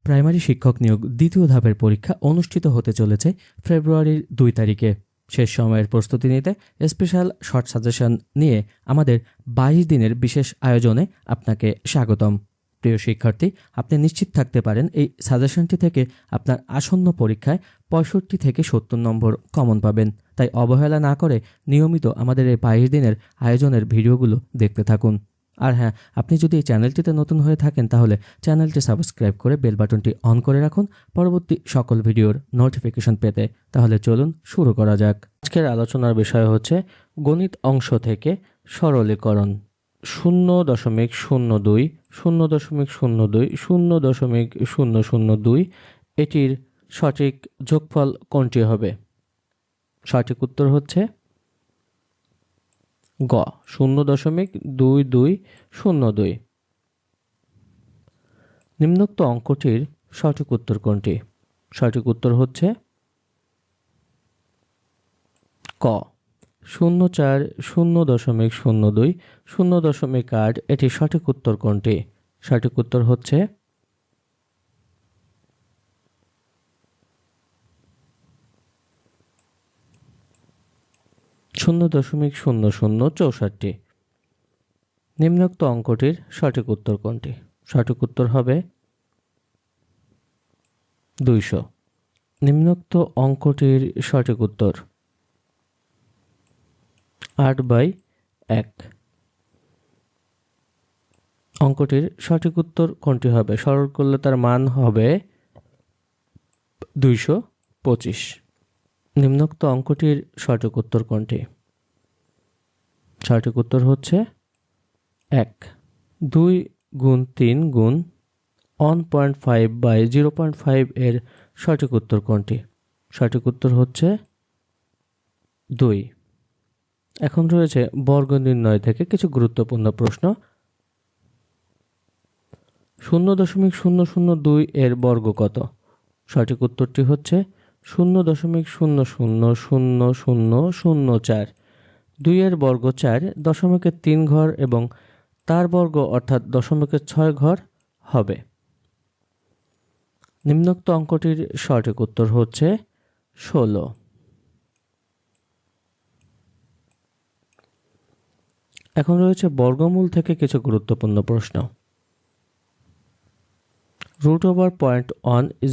Primary শিক্ষক নিয়োগ দ্বিতীয় ধাপের পরীক্ষা অনুষ্ঠিত হতে চলেছে ফেব্রুয়ারির 2 তারিখে। শেষ সময়ের প্রস্তুতি নিতে স্পেশাল শর্ট সাজেশন নিয়ে আমাদের 22 দিনের বিশেষ আয়োজনে আপনাকে স্বাগতম। প্রিয় শিক্ষার্থী, আপনি নিশ্চিত থাকতে পারেন এই সাজেশনটি থেকে আপনার আসন্ন পরীক্ষায় 65 থেকে 70 নম্বর কমন পাবেন। তাই অবহেলা না করে নিয়মিত আমাদের এই 22 দিনের আয়োজনের ভিডিওগুলো দেখতে থাকুন। আর হ্যাঁ, আপনি যদি এই চ্যানেলটিতে নতুন হয়ে থাকেন তাহলে চ্যানেলটি সাবস্ক্রাইব করে বেল বাটনটি অন করে রাখুন পরবর্তী সকল ভিডিওর নোটিফিকেশন পেতে। তাহলে চলুন শুরু করা যাক। আজকের আলোচনার বিষয় হচ্ছে গণিত অংশ থেকে সরলীকরণ। 0.02, 0.02, 0.002 এটির সঠিক যোগফল কোনটি হবে? সঠিক উত্তর হচ্ছে গ 0.2202। নিম্নোক্ত অঙ্কটির সঠিক উত্তর কোনটি? সঠিক উত্তর হচ্ছে ক 0.4, 0.02, 0.8 এটি সঠিক উত্তর কোনটি? সঠিক উত্তর হচ্ছে 0.0064। নিম্নোক্ত অঙ্কটির সঠিক উত্তর কোনটি? সঠিক উত্তর হবে 200। নিম্নোক্ত অঙ্কটির সঠিক উত্তর 8/1। অঙ্কটির সঠিক উত্তর কোনটি হবে? সরল করলে তার মান হবে 225। নিম্নোক্ত অঙ্কটির সঠিক উত্তর কোনটি? সঠিক উত্তর হচ্ছে 1। 2 গুণ 3 গুণ 1.5/0.5 এর সঠিক উত্তর কোনটি? সঠিক উত্তর হচ্ছে 2। এখন রয়েছে বর্গ নির্ণয় থেকে কিছু গুরুত্বপূর্ণ প্রশ্ন। 0.002 এর বর্গ কত? সঠিক উত্তরটি হচ্ছে 0.000004। 2 এর বর্গ 4, দশমিকের 3 ঘর এবং তার বর্গ অর্থাৎ দশমিকের 6 ঘর হবে। নিম্নোক্ত অঙ্কটির সঠিক উত্তর হচ্ছে 16। এখন রয়েছে বর্গমূল থেকে কিছু গুরুত্বপূর্ণ প্রশ্ন। √0.1 =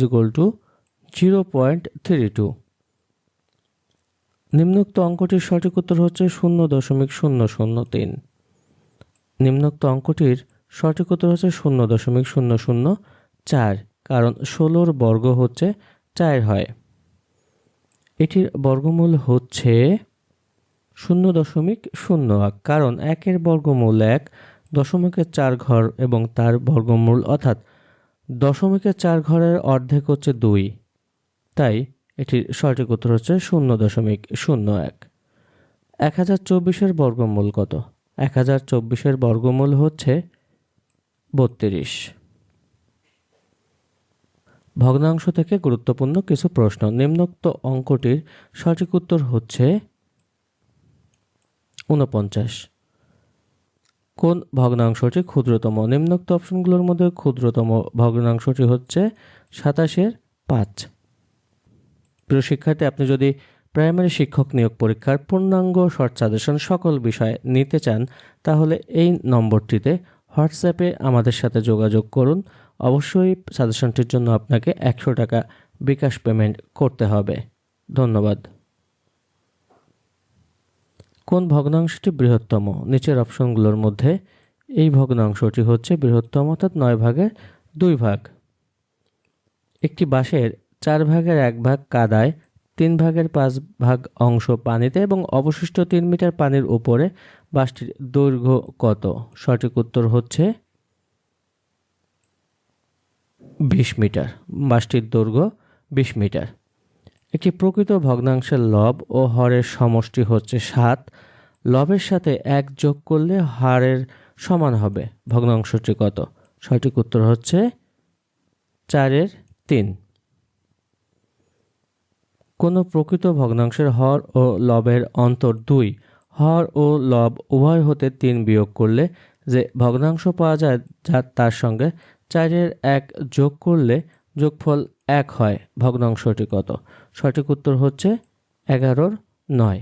0.32। নিম্নোক্ত অঙ্কটির সঠিক উত্তর হচ্ছে 0.003। নিম্নোক্ত অঙ্কটির সঠিক উত্তর হচ্ছে 0.004, কারণ 16 বর্গ হচ্ছে 4 হয়। এটির বর্গমূল হচ্ছে 0.01, কারণ 1 বর্গমূল 1, দশমিকের 4 ঘর এবং তার বর্গমূল অর্থাৎ দশমিকের 4 ঘরের অর্ধেক হচ্ছে 2। তাই এটির সঠিক উত্তর হচ্ছে 0.01। 1024 বর্গমূল কত? 1024 বর্গমূল হচ্ছে 32। ভগ্নাংশ থেকে গুরুত্বপূর্ণ কিছু প্রশ্ন। নিম্নোক্ত অঙ্কটির সঠিক উত্তর হচ্ছে 49। কোন ভগ্নাংশটি ক্ষুদ্রতম? নিম্নোক্ত অপশনগুলোর মধ্যে ক্ষুদ্রতম ভগ্নাংশটি হচ্ছে 27/5। প্রিয় শিক্ষার্থী, আপনি যদি প্রাইমারি শিক্ষক নিয়োগ পরীক্ষার পূর্ণাঙ্গ শর্ট সাজেশন সকল বিষয়ে নিতে চান তাহলে এই নম্বরটিতে হোয়াটসঅ্যাপে আমাদের সাথে যোগাযোগ করুন। অবশ্যই সাজেশনটির জন্য আপনাকে 100 টাকা বিকাশ পেমেন্ট করতে হবে। ধন্যবাদ। কোন ভগ্নাংশটি বৃহত্তম? নিচের অপশনগুলোর মধ্যে এই ভগ্নাংশটি হচ্ছে বৃহত্তম, অর্থাৎ 9 ভাগের 2 ভাগ। একটি বাঁশের 4 ভাগের 1 ভাগ কাদায়, 3 ভাগের 5 ভাগ অংশ পানিতে এবং অবশিষ্ট 3 মিটার পানির উপরে বাঁশটির দৈর্ঘ্য কত? সঠিক উত্তর হচ্ছে 20 মিটার। বাঁশটির দৈর্ঘ্য 20 মিটার। একটি প্রকৃত ভগ্নাংশের লব ও হরের সমষ্টি হচ্ছে 7। লবের সাথে 1 যোগ করলে হরের সমান হবে। ভগ্নাংশটি কত? সঠিক উত্তর হচ্ছে 4/3। কোনো প্রকৃত ভগ্নাংশের হর ও লবের অন্তর 2। হর ও লব উভয় হতে 3 বিয়োগ করলে যে ভগ্নাংশ পাওয়া যায়, যা তার সঙ্গে 4/1 যোগ করলে যোগফল 1 হয় ভগ্নাংশটি কত? সঠিক উত্তর হচ্ছে 11/9।